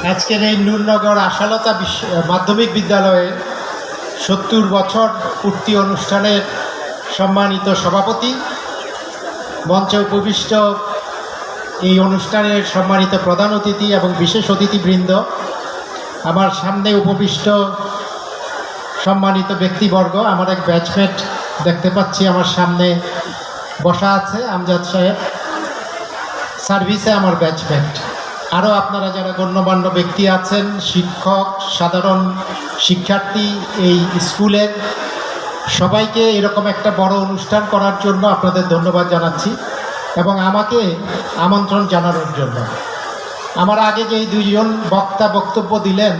আজকের এই নূরনগর আশালতা মাধ্যমিক বিদ্যালয়ের ৭০ বছর পূর্তি অনুষ্ঠানের সম্মানিত সভাপতি, মঞ্চে উপবিষ্ট এই অনুষ্ঠানের সম্মানিত প্রধান অতিথি এবং বিশেষ অতিথিবৃন্দ, আমার সামনে উপবিষ্ট সম্মানিত ব্যক্তিবর্গ, আমার এক ব্যাচমেট দেখতে পাচ্ছি আমার সামনে বসা আছে, আমজাদ সাহেব, সার্ভিসে আমার ব্যাচমেট। আরও আপনারা যারা গণ্যমান্য ব্যক্তি আছেন, শিক্ষক, সাধারণ শিক্ষার্থী এই স্কুলের, সবাইকে এরকম একটা বড় অনুষ্ঠান করার জন্য আপনাদের ধন্যবাদ জানাচ্ছি এবং আমাকে আমন্ত্রণ জানানোর জন্য। আমার আগে যেই দুইজন বক্তা বক্তব্য দিলেন,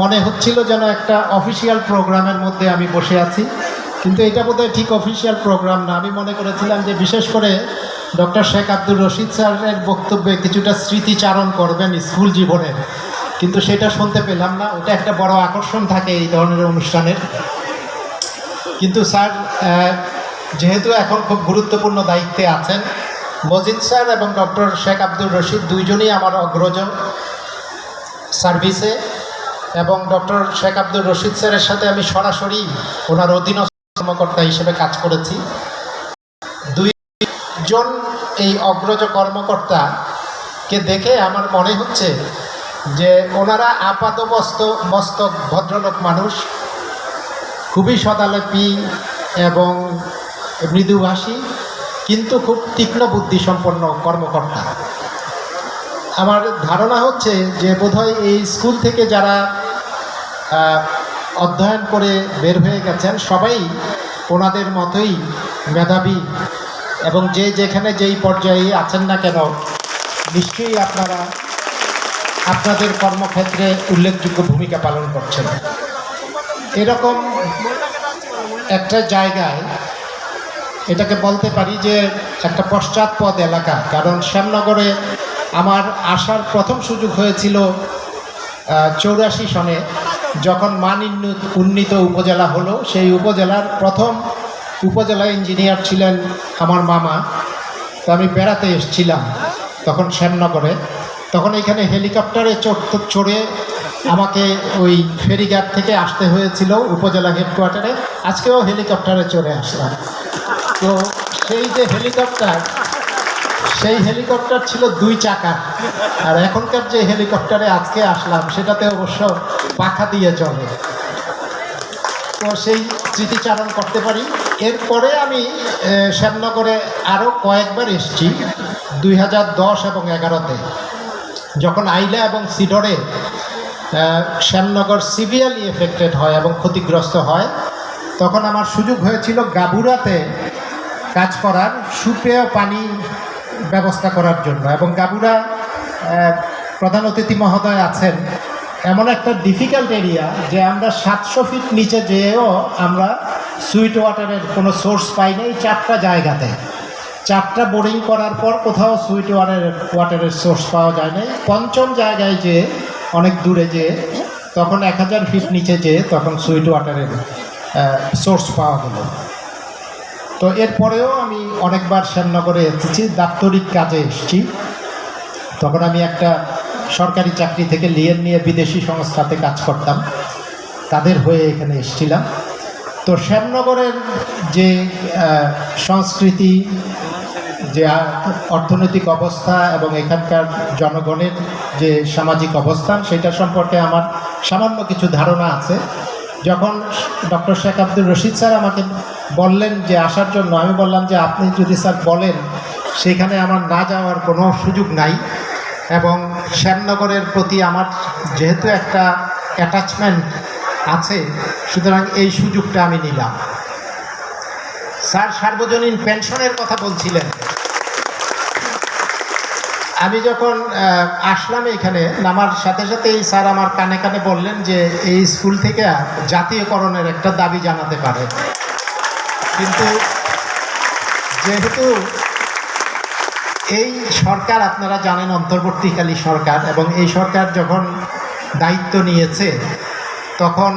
মনে হচ্ছিল যেন একটা অফিসিয়াল প্রোগ্রামের মধ্যে আমি বসে আছি, কিন্তু এটা বোধহয় ঠিক অফিসিয়াল প্রোগ্রাম না। আমি মনে করেছিলাম যে বিশেষ করে ডক্টর শেখ আব্দুর রশিদ স্যারের বক্তব্যে কিছুটা স্মৃতিচারণ করবেন স্কুল জীবনের, কিন্তু সেটা শুনতে পেলাম না। ওটা একটা বড় আকর্ষণ থাকে এই ধরনের অনুষ্ঠানের। কিন্তু স্যার যেহেতু এখন খুব গুরুত্বপূর্ণ দায়িত্বে আছেন, মজিদ স্যার এবং ডক্টর শেখ আব্দুর রশিদ দুইজনই আমার অগ্রজ সার্ভিসে, এবং ডক্টর শেখ আব্দুর রশিদ স্যারের সাথে আমি সরাসরি ওনার অধীনস্থ কর্মকর্তা হিসেবে কাজ করেছি। দুইজন এই অগ্রজ কর্মকর্তাকে দেখে আমার মনে হচ্ছে যে ওনারা আপাতমস্তক ভদ্রলোক মানুষ, খুবই সদালাপী এবং মৃদুভাষী, কিন্তু খুব তীক্ষ্ণ বুদ্ধিসম্পন্ন কর্মকর্তা। আমার ধারণা হচ্ছে যে বোধহয় এই স্কুল থেকে যারা অধ্যয়ন করে বের হয়ে গেছেন সবাই ওনাদের মতোই মেধাবী, এবং যে যেখানে যেই পর্যায়ে আছেন না কেন নিশ্চয়ই আপনারা আপনাদের কর্মক্ষেত্রে উল্লেখযোগ্য ভূমিকা পালন করছেন। এরকম একটা জায়গায় এটাকে বলতে পারি যে একটা পশ্চাৎপদ এলাকা, কারণ শ্যামনগরে আমার আসার প্রথম সুযোগ হয়েছিল 84 সনে, যখন মান উন্নীত উপজেলা হলো। সেই উপজেলার প্রথম উপজেলা ইঞ্জিনিয়ার ছিলেন আমার মামা। তো আমি বেড়াতে এসেছিলাম তখন শ্যামনগরে। তখন এখানে হেলিকপ্টারে চড়ে আমাকে ওই ফেরিঘাট থেকে আসতে হয়েছিল উপজেলা হেডকোয়ার্টারে। আজকেও হেলিকপ্টারে চড়ে আসলাম। তো সেই যে সেই হেলিকপ্টার ছিল 2 চাকার, আর এখনকার যে হেলিকপ্টারে আজকে আসলাম সেটাতে অবশ্য পাখা দিয়ে চলে। তো সেই স্মৃতিচারণ করতে পারি। এরপরে আমি শ্যামনগরে আরও কয়েকবার এসেছি, 2010 এবং 11-তে, যখন আইলা এবং সিডরে শ্যামনগর সিভিয়ারলি এফেক্টেড হয় এবং ক্ষতিগ্রস্ত হয়। তখন আমার সুযোগ হয়েছিল গাবুরাতে কাজ করার, সুপেয় পানি ব্যবস্থা করার জন্য। এবং গাবুরা প্রধান অতিথি মহোদয় আছেন, এমন একটা ডিফিকাল্ট এরিয়া যে আমরা 700 ফিট নিচে যেয়েও আমরা সুইট ওয়াটারের কোনো সোর্স পাই নাই। 4টা জায়গাতে 4টা বোরিং করার পর কোথাও সুইট ওয়াটারের সোর্স পাওয়া যায় নাই। 5ম জায়গায় যে অনেক দূরে যেয়ে, তখন 1000 ফিট নিচে যেয়ে তখন সুইট ওয়াটারের সোর্স পাওয়া গেল। তো এরপরেও আমি অনেকবার শ্যামনগরে এসেছি, দাপ্তরিক কাজে এসেছি। তখন আমি একটা সরকারি চাকরি থেকে লিয়েন নিয়ে বিদেশি সংস্থাতে কাজ করতাম, তাদের হয়ে এখানে এসেছিলাম। তো শ্যামনগরের যে সংস্কৃতি, যে অর্থনৈতিক অবস্থা এবং এখানকার জনগণের যে সামাজিক অবস্থান, সেটা সম্পর্কে আমার সামান্য কিছু ধারণা আছে। যখন ডক্টর শেখ আব্দুর রশিদ স্যার আমাকে বললেন যে আসার জন্য, আমি বললাম যে আপনি যদি স্যার বলেন, সেখানে আমার না যাওয়ার কোনো সুযোগ নাই, এবং শ্যামনগরের প্রতি আমার যেহেতু একটা অ্যাটাচমেন্ট আছে, সুতরাং এই সুযোগটা আমি নিলাম। স্যার সার্বজনীন পেনশনের কথা বলছিলেন। আমি যখন আসলাম এখানে, নামার সাথে সাথেই স্যার আমার কানে কানে বললেন যে এই স্কুল থেকে জাতীয়করণের একটা দাবি জানাতে পারে। কিন্তু যেহেতু এই সরকার, আপনারা জানেন, অন্তর্বর্তীকালীন সরকার, এবং এই সরকার যখন দায়িত্ব নিয়েছে তখন